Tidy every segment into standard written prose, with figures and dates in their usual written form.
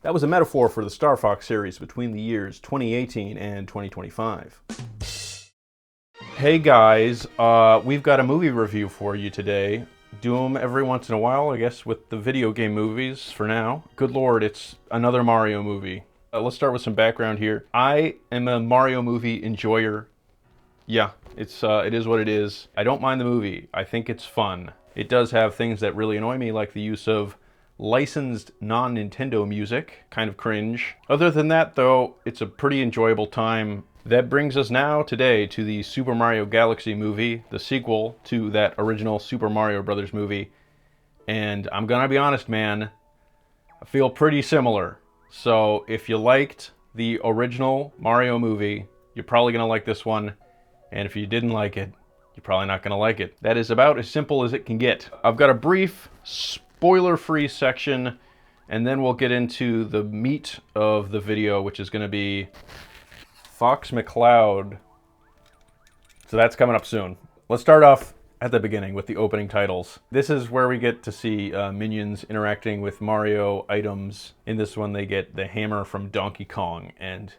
That was a metaphor for the Star Fox series between the years 2018 and 2025. Hey guys, we've got a movie review for you today. Do them every once in a while, I guess, with the video game movies for now. Good lord, it's another Mario movie. Let's start with some background here. I am a Mario movie enjoyer. Yeah, it is what it is. I don't mind the movie. I think it's fun. It does have things that really annoy me, like the use of licensed non-Nintendo music. Kind of cringe. Other than that, though, it's a pretty enjoyable time. That brings us now today to the Super Mario Galaxy movie, the sequel to that original Super Mario Brothers movie. And I'm gonna be honest, man, I feel pretty similar. So if you liked the original Mario movie, you're probably gonna like this one. And if you didn't like it, you're probably not gonna like it. That is about as simple as it can get. I've got a brief, spoiler-free section, and then we'll get into the meat of the video, which is gonna be Fox McCloud. So that's coming up soon. Let's start off at the beginning with the opening titles. This is where we get to see minions interacting with Mario items. In this one, they get the hammer from Donkey Kong, and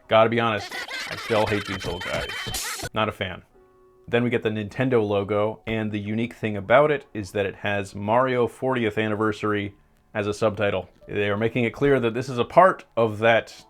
gotta be honest, I still hate these little guys. Not a fan. Then we get the Nintendo logo, and the unique thing about it is that it has Mario 40th Anniversary as a subtitle. They are making it clear that this is a part of that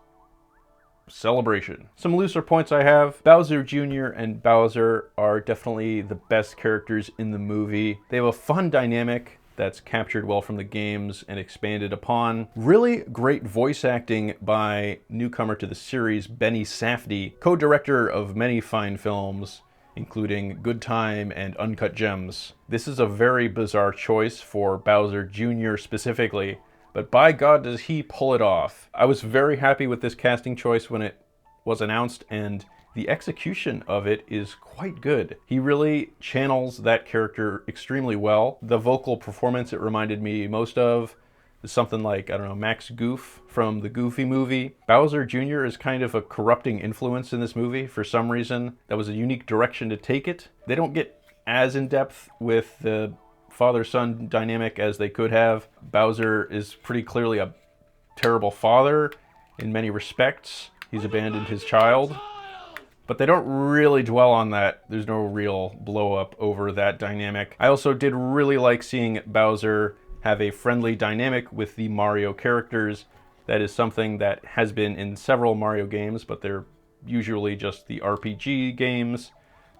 celebration. Some looser points I have. Bowser Jr. and Bowser are definitely the best characters in the movie. They have a fun dynamic that's captured well from the games and expanded upon. Really great voice acting by newcomer to the series, Benny Safdie, co-director of many fine films, including Good Time and Uncut Gems. This is a very bizarre choice for Bowser Jr. specifically, but by God does he pull it off. I was very happy with this casting choice when it was announced, and the execution of it is quite good. He really channels that character extremely well. The vocal performance it reminded me most of is something like, I don't know, Max Goof from the Goofy movie. Bowser Jr. is kind of a corrupting influence in this movie for some reason. That was a unique direction to take it. They don't get as in-depth with the father-son dynamic as they could have. Bowser is pretty clearly a terrible father in many respects. He's abandoned his child. But they don't really dwell on that. There's no real blow up over that dynamic. I also did really like seeing Bowser have a friendly dynamic with the Mario characters. That is something that has been in several Mario games, but they're usually just the RPG games.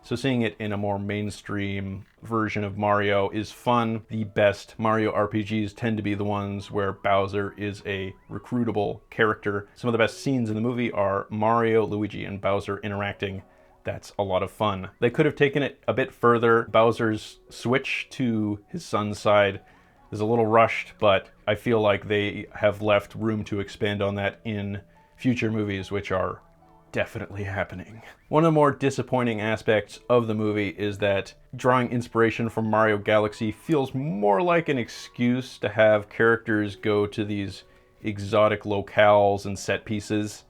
So seeing it in a more mainstream version of Mario is fun. The best Mario RPGs tend to be the ones where Bowser is a recruitable character. Some of the best scenes in the movie are Mario, Luigi, and Bowser interacting. That's a lot of fun. They could have taken it a bit further. Bowser's switch to his son's side is a little rushed, but I feel like they have left room to expand on that in future movies, which are definitely happening. One of the more disappointing aspects of the movie is that drawing inspiration from Mario Galaxy feels more like an excuse to have characters go to these exotic locales and set pieces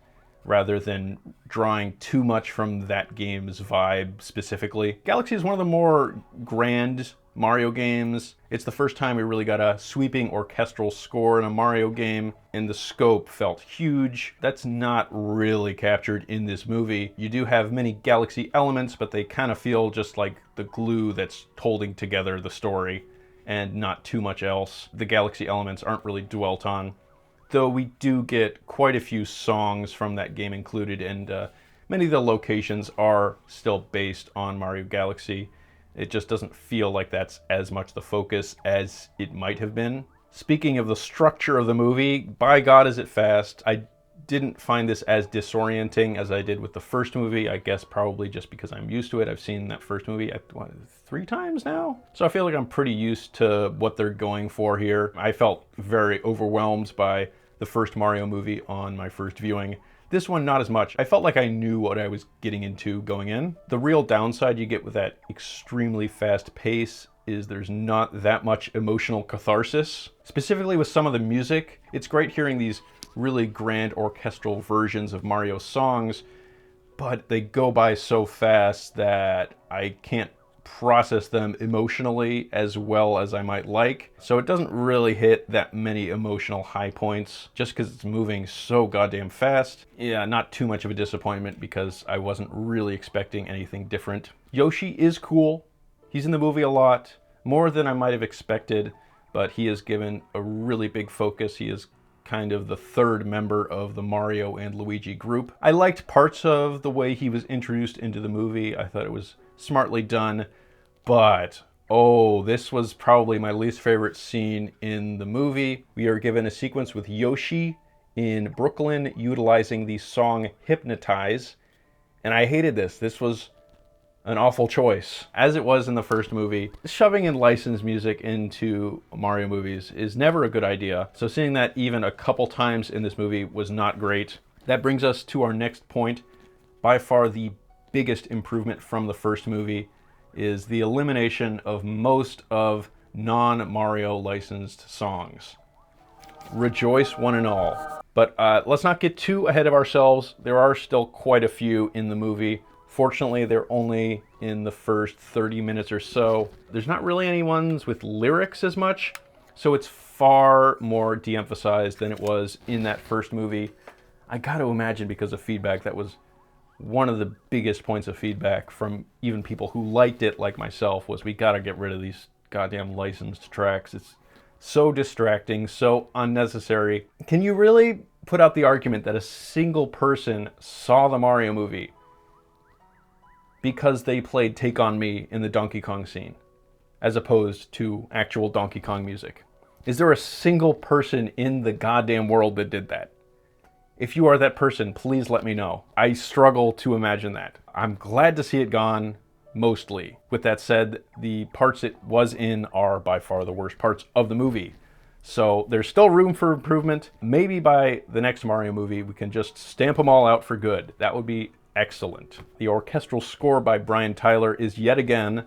rather than drawing too much from that game's vibe specifically. Galaxy is one of the more grand Mario games. It's the first time we really got a sweeping orchestral score in a Mario game, and the scope felt huge. That's not really captured in this movie. You do have many Galaxy elements, but they kind of feel just like the glue that's holding together the story, and not too much else. The Galaxy elements aren't really dwelt on, though we do get quite a few songs from that game included, and many of the locations are still based on Mario Galaxy. It just doesn't feel like that's as much the focus as it might have been. Speaking of the structure of the movie, by God is it fast. I didn't find this as disorienting as I did with the first movie. I guess probably just because I'm used to it. I've seen that first movie, 3 times now? So I feel like I'm pretty used to what they're going for here. I felt very overwhelmed by the first Mario movie on my first viewing. This one, not as much. I felt like I knew what I was getting into going in. The real downside you get with that extremely fast pace is there's not that much emotional catharsis. Specifically with some of the music, it's great hearing these really grand orchestral versions of Mario songs, but they go by so fast that I can't process them emotionally as well as I might like. So it doesn't really hit that many emotional high points just because it's moving so goddamn fast. Yeah, not too much of a disappointment because I wasn't really expecting anything different. Yoshi is cool. He's in the movie a lot, more than I might have expected, but he is given a really big focus. He is kind of the third member of the Mario and Luigi group. I liked parts of the way he was introduced into the movie. I thought it was smartly done, but oh, this was probably my least favorite scene in the movie. We are given a sequence with Yoshi in Brooklyn utilizing the song Hypnotize, and I hated this. This was an awful choice. As it was in the first movie, shoving in licensed music into Mario movies is never a good idea. So seeing that even a couple times in this movie was not great. That brings us to our next point. By far the biggest improvement from the first movie is the elimination of most of non-Mario licensed songs. Rejoice one and all. But let's not get too ahead of ourselves. There are still quite a few in the movie. Fortunately, they're only in the first 30 minutes or so. There's not really any ones with lyrics as much, so it's far more de-emphasized than it was in that first movie. I got to imagine because of feedback, that was one of the biggest points of feedback from even people who liked it, like myself, was we got to get rid of these goddamn licensed tracks. It's so distracting, so unnecessary. Can you really put out the argument that a single person saw the Mario movie because they played Take On Me in the Donkey Kong scene, as opposed to actual Donkey Kong music? Is there a single person in the goddamn world that did that? If you are that person, please let me know. I struggle to imagine that. I'm glad to see it gone, mostly. With that said, the parts it was in are by far the worst parts of the movie. So there's still room for improvement. Maybe by the next Mario movie, we can just stamp them all out for good. That would be excellent. The orchestral score by Brian Tyler is yet again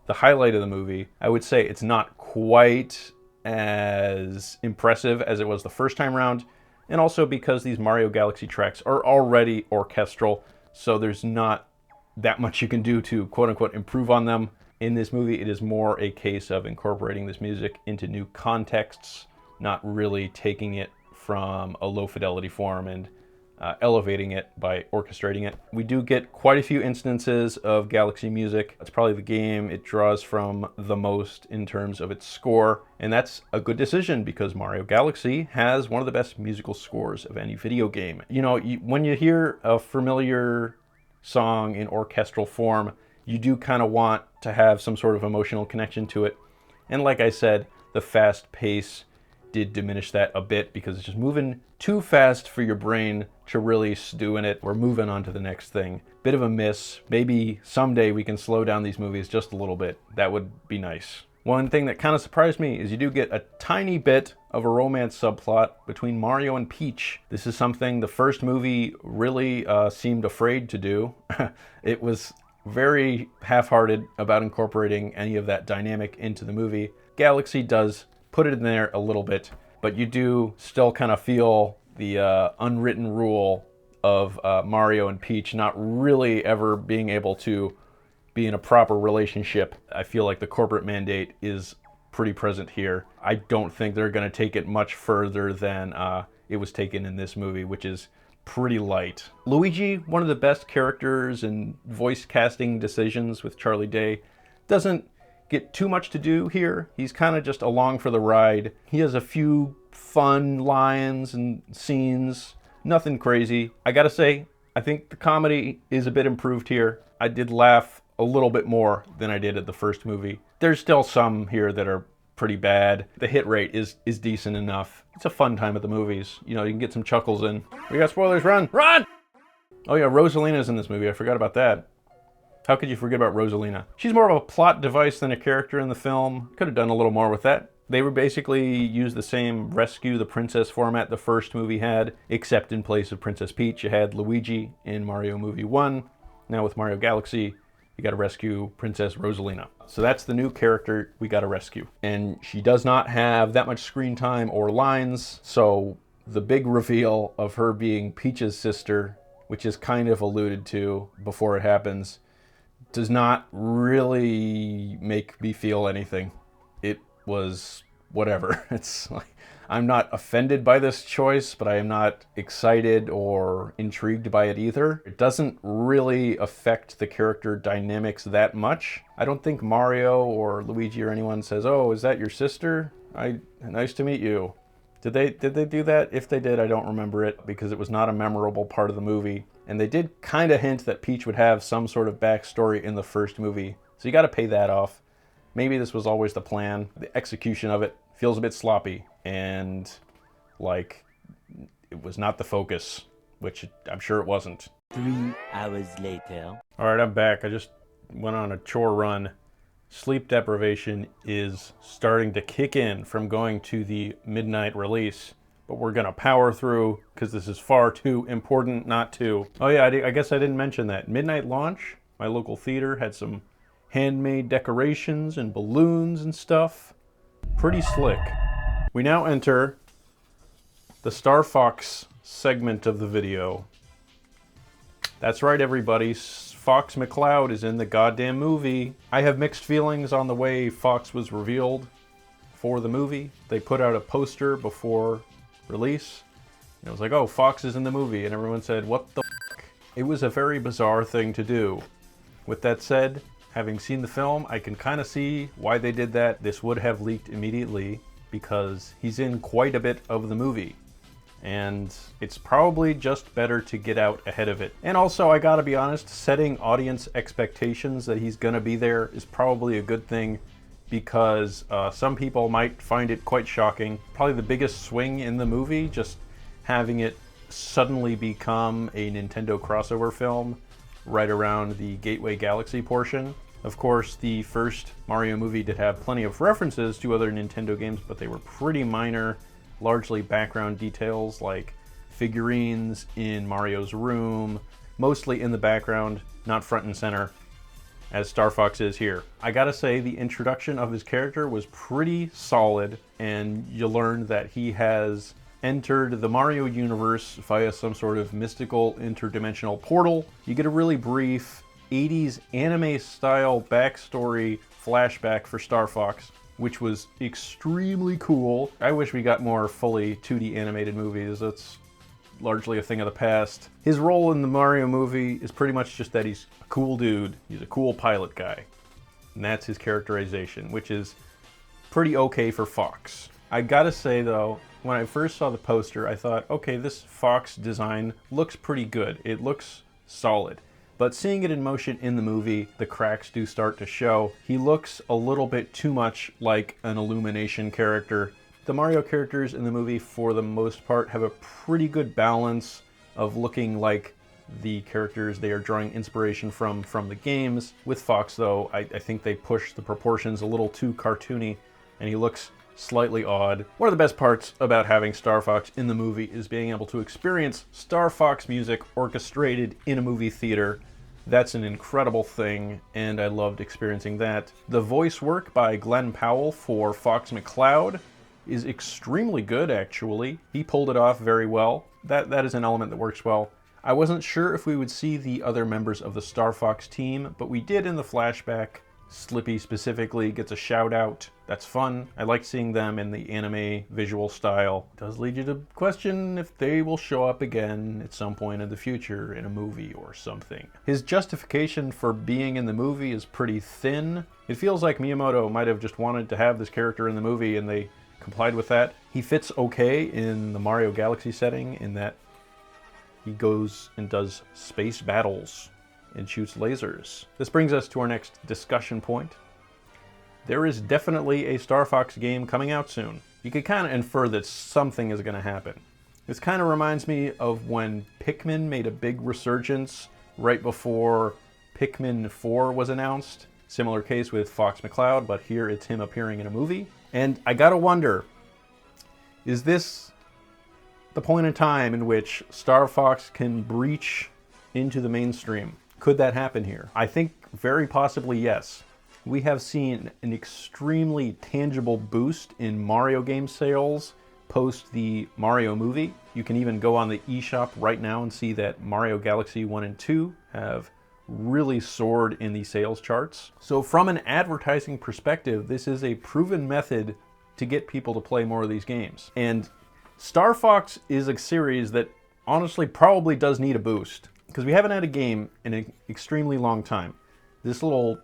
the highlight of the movie. I would say it's not quite as impressive as it was the first time around, and also because these Mario Galaxy tracks are already orchestral, so there's not that much you can do to quote-unquote improve on them. In this movie, it is more a case of incorporating this music into new contexts, not really taking it from a low fidelity form and elevating it by orchestrating it. We do get quite a few instances of Galaxy music. It's probably the game it draws from the most in terms of its score, and that's a good decision because Mario Galaxy has one of the best musical scores of any video game. You know, when you hear a familiar song in orchestral form, you do kind of want to have some sort of emotional connection to it. And like I said, the fast pace did diminish that a bit because it's just moving too fast for your brain to really stew in it. We're moving on to the next thing. Bit of a miss. Maybe someday we can slow down these movies just a little bit. That would be nice. One thing that kind of surprised me is you do get a tiny bit of a romance subplot between Mario and Peach. This is something the first movie really seemed afraid to do. It was very half-hearted about incorporating any of that dynamic into the movie. Galaxy does put it in there a little bit, but you do still kind of feel the unwritten rule of Mario and Peach not really ever being able to be in a proper relationship. I feel like the corporate mandate is pretty present here. I don't think they're going to take it much further than it was taken in this movie, which is pretty light. Luigi, one of the best characters and voice casting decisions with Charlie Day, doesn't get too much to do here. He's kind of just along for the ride. He has a few fun lines and scenes, nothing crazy. I gotta say, I think the comedy is a bit improved here. I did laugh a little bit more than I did at the first movie. There's still some here that are pretty bad. The hit rate is decent enough. It's a fun time at the movies. You know, you can get some chuckles in. We got spoilers, run! Run! Oh yeah, Rosalina's in this movie. I forgot about that. How could you forget about Rosalina? She's more of a plot device than a character in the film. Could have done a little more with that. They would basically use the same rescue the princess format the first movie had, except in place of Princess Peach, you had Luigi in Mario Movie 1. Now with Mario Galaxy, you gotta rescue Princess Rosalina. So that's the new character we gotta rescue. And she does not have that much screen time or lines, so the big reveal of her being Peach's sister, which is kind of alluded to before it happens, does not really make me feel anything. It was whatever. It's like, I'm not offended by this choice, but I am not excited or intrigued by it either. It doesn't really affect the character dynamics that much. I don't think Mario or Luigi or anyone says, "Oh, is that your sister? Nice to meet you." Did they do that? If they did, I don't remember it because it was not a memorable part of the movie. And they did kind of hint that Peach would have some sort of backstory in the first movie. So you got to pay that off. Maybe this was always the plan. The execution of it feels a bit sloppy and like it was not the focus, which I'm sure it wasn't. 3 hours later. All right, I'm back. I just went on a chore run. Sleep deprivation is starting to kick in from going to the midnight release, but we're gonna power through because this is far too important not to. Oh yeah, I guess I didn't mention that. Midnight launch, my local theater had some handmade decorations and balloons and stuff. Pretty slick. We now enter the Star Fox segment of the video. That's right, everybody. Fox McCloud is in the goddamn movie. I have mixed feelings on the way Fox was revealed for the movie. They put out a poster before release, and it was like, oh, Fox is in the movie, and everyone said, what the f***? It was a very bizarre thing to do. With that said, having seen the film, I can kind of see why they did that. This would have leaked immediately because he's in quite a bit of the movie. And it's probably just better to get out ahead of it. And also, I gotta be honest, setting audience expectations that he's gonna be there is probably a good thing because some people might find it quite shocking. Probably the biggest swing in the movie, just having it suddenly become a Nintendo crossover film right around the Gateway Galaxy portion. Of course, the first Mario movie did have plenty of references to other Nintendo games, but they were pretty minor, largely background details like figurines in Mario's room, mostly in the background, not front and center, as Star Fox is here. I gotta say, the introduction of his character was pretty solid, and you learned that he has entered the Mario universe via some sort of mystical interdimensional portal. You get a really brief 80s anime-style backstory flashback for Star Fox, which was extremely cool. I wish we got more fully 2D animated movies. That's largely a thing of the past. His role in the Mario movie is pretty much just that he's a cool dude. He's a cool pilot guy. And that's his characterization, which is pretty okay for Fox. I gotta say though, when I first saw the poster, I thought, okay, this Fox design looks pretty good. It looks solid. But seeing it in motion in the movie, the cracks do start to show. He looks a little bit too much like an Illumination character. The Mario characters in the movie, for the most part, have a pretty good balance of looking like the characters they are drawing inspiration from the games. With Fox, though, I think they push the proportions a little too cartoony, and he looks slightly odd. One of the best parts about having Star Fox in the movie is being able to experience Star Fox music orchestrated in a movie theater. That's an incredible thing, and I loved experiencing that. The voice work by Glenn Powell for Fox McCloud is extremely good, actually. He pulled it off very well. That is an element that works well. I wasn't sure if we would see the other members of the Star Fox team, but we did in the flashback. Slippy specifically gets a shout out. That's fun. I like seeing them in the anime visual style. It does lead you to question if they will show up again at some point in the future in a movie or something. His justification for being in the movie is pretty thin. It feels like Miyamoto might have just wanted to have this character in the movie and they complied with that. He fits okay in the Mario Galaxy setting in that he goes and does space battles and shoots lasers. This brings us to our next discussion point. There is definitely a Star Fox game coming out soon. You could kind of infer that something is going to happen. This kind of reminds me of when Pikmin made a big resurgence right before Pikmin 4 was announced. Similar case with Fox McCloud, but here it's him appearing in a movie. And I gotta wonder, is this the point in time in which Star Fox can breach into the mainstream? Could that happen here? I think very possibly yes. We have seen an extremely tangible boost in Mario game sales post the Mario movie. You can even go on the eShop right now and see that Mario Galaxy 1 and 2 have really soared in the sales charts. So from an advertising perspective, this is a proven method to get people to play more of these games. And Star Fox is a series that honestly probably does need a boost, because we haven't had a game in an extremely long time. This little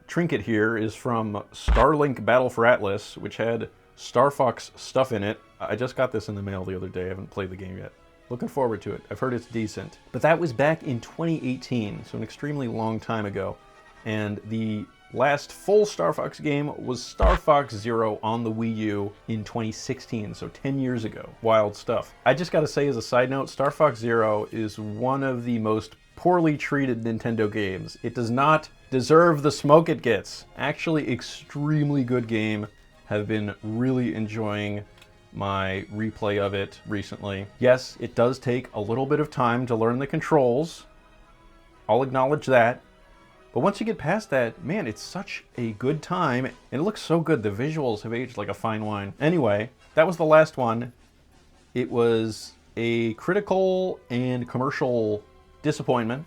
trinket here is from Starlink Battle for Atlas, which had Star Fox stuff in it. I just got this in the mail the other day. I haven't played the game yet. Looking forward to it. I've heard it's decent. But that was back in 2018, so an extremely long time ago. And the last full Star Fox game was Star Fox Zero on the Wii U in 2016, so 10 years ago. Wild stuff. I just gotta say as a side note, Star Fox Zero is one of the most poorly treated Nintendo games. It does not deserve the smoke it gets. Actually, extremely good game. Have been really enjoying my replay of it recently. Yes, it does take a little bit of time to learn the controls. I'll acknowledge that. But once you get past that, man, it's such a good time. And it looks so good. The visuals have aged like a fine wine. Anyway, that was the last one. It was a critical and commercial disappointment.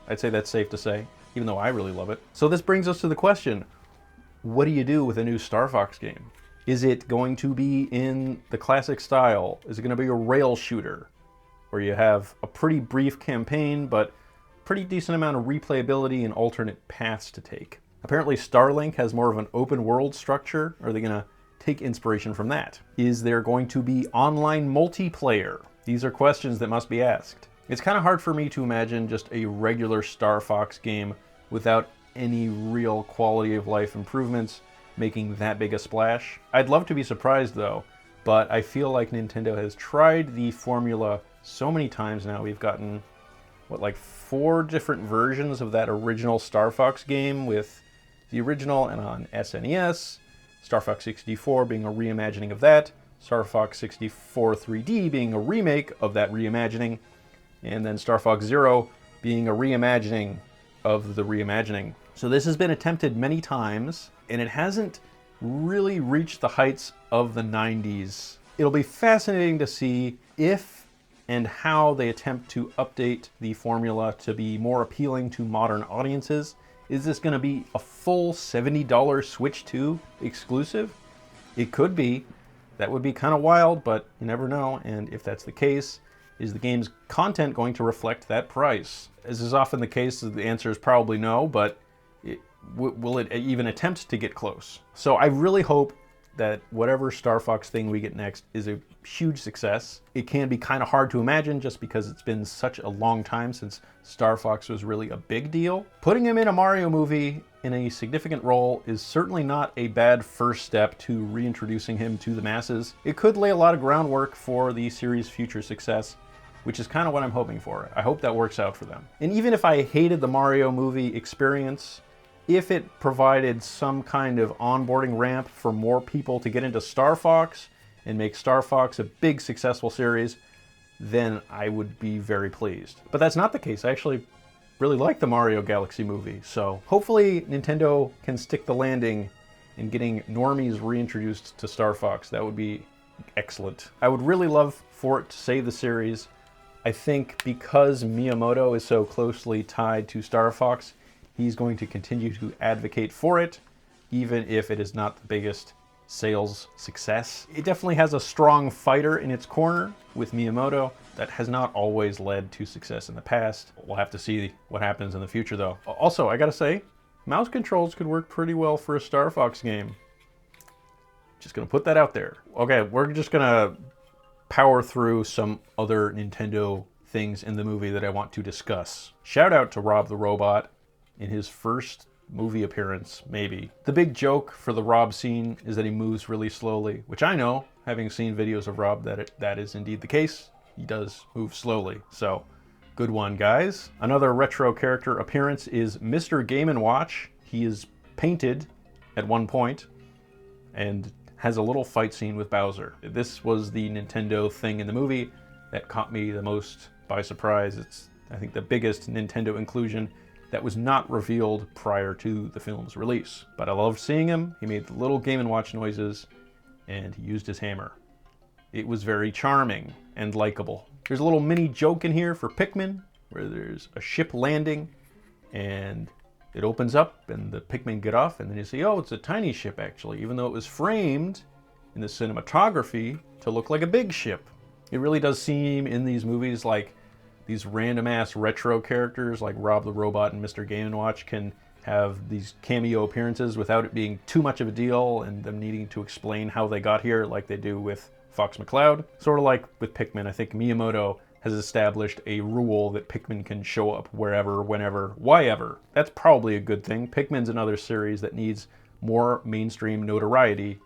I'd say that's safe to say, even though I really love it. So this brings us to the question, what do you do with a new Star Fox game? Is it going to be in the classic style? Is it going to be a rail shooter, where you have a pretty brief campaign, but pretty decent amount of replayability and alternate paths to take? Apparently Starlink has more of an open world structure. Are they going to take inspiration from that? Is there going to be online multiplayer? These are questions that must be asked. It's kind of hard for me to imagine just a regular Star Fox game without any real quality of life improvements making that big a splash. I'd love to be surprised though, but I feel like Nintendo has tried the formula so many times now. We've gotten, what, like 4 different versions of that original Star Fox game, with the original and on SNES, Star Fox 64 being a reimagining of that, Star Fox 64 3D being a remake of that reimagining, and then Star Fox Zero being a reimagining of the reimagining. So this has been attempted many times, and it hasn't really reached the heights of the 90s. It'll be fascinating to see if and how they attempt to update the formula to be more appealing to modern audiences. Is this going to be a full $70 Switch 2 exclusive? It could be. That would be kind of wild, but you never know. And if that's the case, is the game's content going to reflect that price? As is often the case, the answer is probably no, but will it even attempt to get close? So I really hope that whatever Star Fox thing we get next is a huge success. It can be kind of hard to imagine just because it's been such a long time since Star Fox was really a big deal. Putting him in a Mario movie in a significant role is certainly not a bad first step to reintroducing him to the masses. It could lay a lot of groundwork for the series' future success, which is kind of what I'm hoping for. I hope that works out for them. And even if I hated the Mario movie experience, if it provided some kind of onboarding ramp for more people to get into Star Fox and make Star Fox a big successful series, then I would be very pleased. But that's not the case. I actually really like the Mario Galaxy movie, so hopefully Nintendo can stick the landing in getting normies reintroduced to Star Fox. That would be excellent. I would really love for it to save the series. I think because Miyamoto is so closely tied to Star Fox, he's going to continue to advocate for it, even if it is not the biggest sales success. It definitely has a strong fighter in its corner with Miyamoto that has not always led to success in the past. We'll have to see what happens in the future though. Also, I gotta say, mouse controls could work pretty well for a Star Fox game. Just gonna put that out there. Okay, we're just gonna power through some other Nintendo things in the movie that I want to discuss. Shout out to Rob the Robot in his first movie appearance, maybe. The big joke for the Rob scene is that he moves really slowly, which I know, having seen videos of Rob, that is indeed the case. He does move slowly, so good one, guys. Another retro character appearance is Mr. Game & Watch. He is painted at one point and has a little fight scene with Bowser. This was the Nintendo thing in the movie that caught me the most by surprise. It's, I think, the biggest Nintendo inclusion that was not revealed prior to the film's release. But I loved seeing him. He made the little Game & Watch noises, and he used his hammer. It was very charming and likable. There's a little mini joke in here for Pikmin, where there's a ship landing, and it opens up and the Pikmin get off, and then you see, oh, it's a tiny ship actually, even though it was framed in the cinematography to look like a big ship. It really does seem in these movies like these random ass retro characters like Rob the Robot and Mr. Game & Watch can have these cameo appearances without it being too much of a deal and them needing to explain how they got here like they do with Fox McCloud. Sort of like with Pikmin, I think Miyamoto has established a rule that Pikmin can show up wherever, whenever, why ever. That's probably a good thing. Pikmin's another series that needs more mainstream notoriety,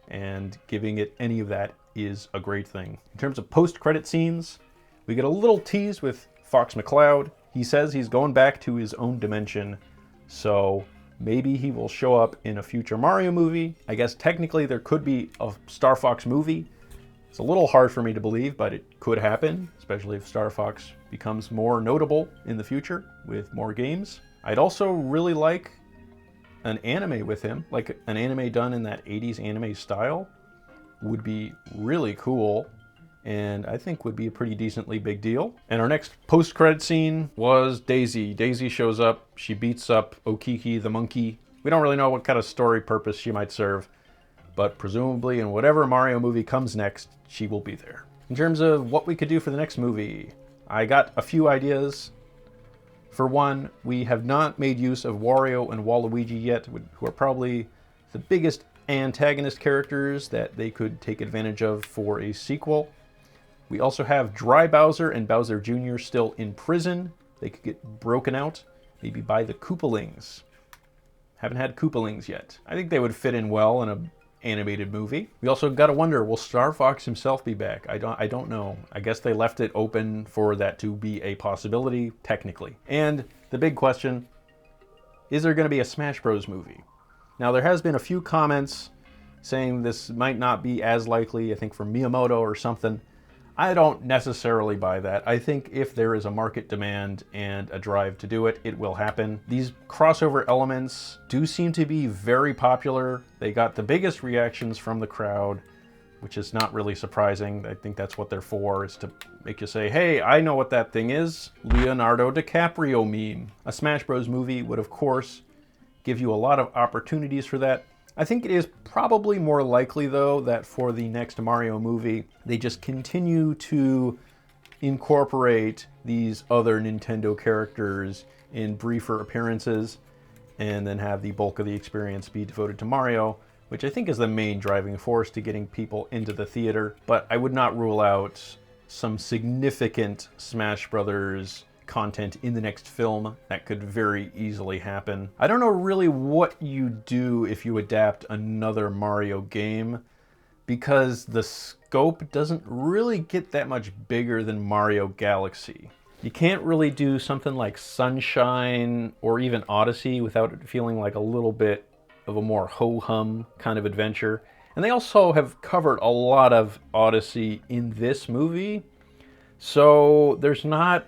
and giving it any of that is a great thing. In terms of post-credit scenes, we get a little tease with Fox McCloud. He says he's going back to his own dimension, so maybe he will show up in a future Mario movie. I guess technically there could be a Star Fox movie. It's a little hard for me to believe, but it could happen, especially if Star Fox becomes more notable in the future with more games. I'd also really like an anime with him, like an anime done in that 80s anime style would be really cool, and I think would be a pretty decently big deal. And our next post-credit scene was Daisy. Daisy shows up, she beats up Okiki the monkey. We don't really know what kind of story purpose she might serve, but presumably in whatever Mario movie comes next, she will be there. In terms of what we could do for the next movie, I got a few ideas. For one, we have not made use of Wario and Waluigi yet, who are probably the biggest antagonist characters that they could take advantage of for a sequel. We also have Dry Bowser and Bowser Jr. still in prison. They could get broken out, maybe by the Koopalings. Haven't had Koopalings yet. I think they would fit in well in an animated movie. We also gotta wonder, will Star Fox himself be back? I don't know. I guess they left it open for that to be a possibility, technically. And the big question, is there gonna be a Smash Bros. Movie? Now there has been a few comments saying this might not be as likely, I think from Miyamoto or something. I don't necessarily buy that. I think if there is a market demand and a drive to do it, it will happen. These crossover elements do seem to be very popular. They got the biggest reactions from the crowd, which is not really surprising. I think that's what they're for, is to make you say, hey, I know what that thing is. Leonardo DiCaprio meme. A Smash Bros. Movie would, of course, give you a lot of opportunities for that. I think it is probably more likely, though, that for the next Mario movie, they just continue to incorporate these other Nintendo characters in briefer appearances and then have the bulk of the experience be devoted to Mario, which I think is the main driving force to getting people into the theater. But I would not rule out some significant Smash Brothers content in the next film. That could very easily happen. I don't know really what you do if you adapt another Mario game, because the scope doesn't really get that much bigger than Mario Galaxy. You can't really do something like Sunshine or even Odyssey without it feeling like a little bit of a more ho-hum kind of adventure. And they also have covered a lot of Odyssey in this movie, so there's not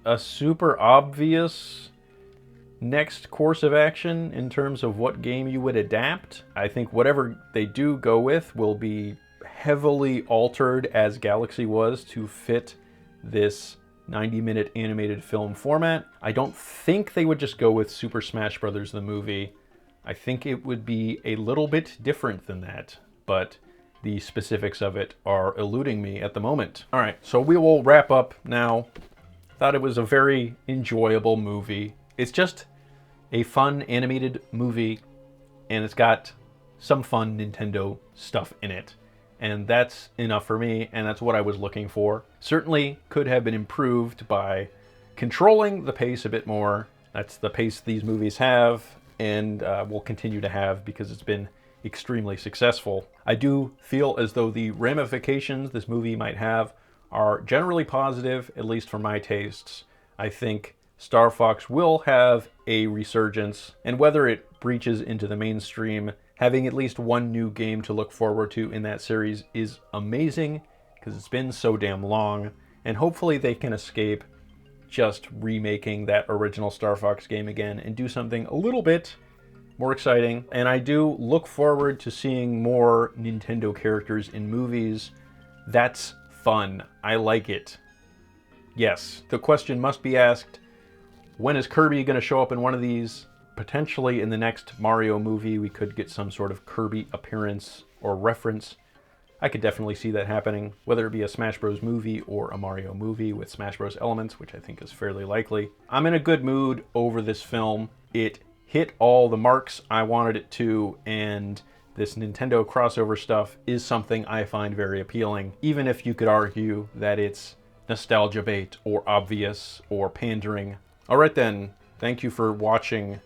a super obvious next course of action in terms of what game you would adapt. I think whatever they do go with will be heavily altered as Galaxy was to fit this 90-minute animated film format. I don't think they would just go with Super Smash Bros. The movie. I think it would be a little bit different than that, but the specifics of it are eluding me at the moment. All right, so we will wrap up now. Thought it was a very enjoyable movie. It's just a fun animated movie, and it's got some fun Nintendo stuff in it. And that's enough for me, and that's what I was looking for. Certainly could have been improved by controlling the pace a bit more. That's the pace these movies have, and will continue to have because it's been extremely successful. I do feel as though the ramifications this movie might have are generally positive, at least for my tastes. I think Star Fox will have a resurgence, and whether it breaches into the mainstream, having at least one new game to look forward to in that series is amazing, because it's been so damn long, and hopefully they can escape just remaking that original Star Fox game again and do something a little bit more exciting. And I do look forward to seeing more Nintendo characters in movies. That's fun. I like it. Yes, the question must be asked, When is Kirby going to show up in one of these? Potentially in the next Mario movie, we could get some sort of Kirby appearance or reference. I could definitely see that happening, whether it be a Smash Bros. Movie or a Mario movie with Smash Bros. Elements, which I think is fairly likely. I'm in a good mood over this film. It hit all the marks I wanted it to, and this Nintendo crossover stuff is something I find very appealing, even if you could argue that it's nostalgia bait or obvious or pandering. All right then, thank you for watching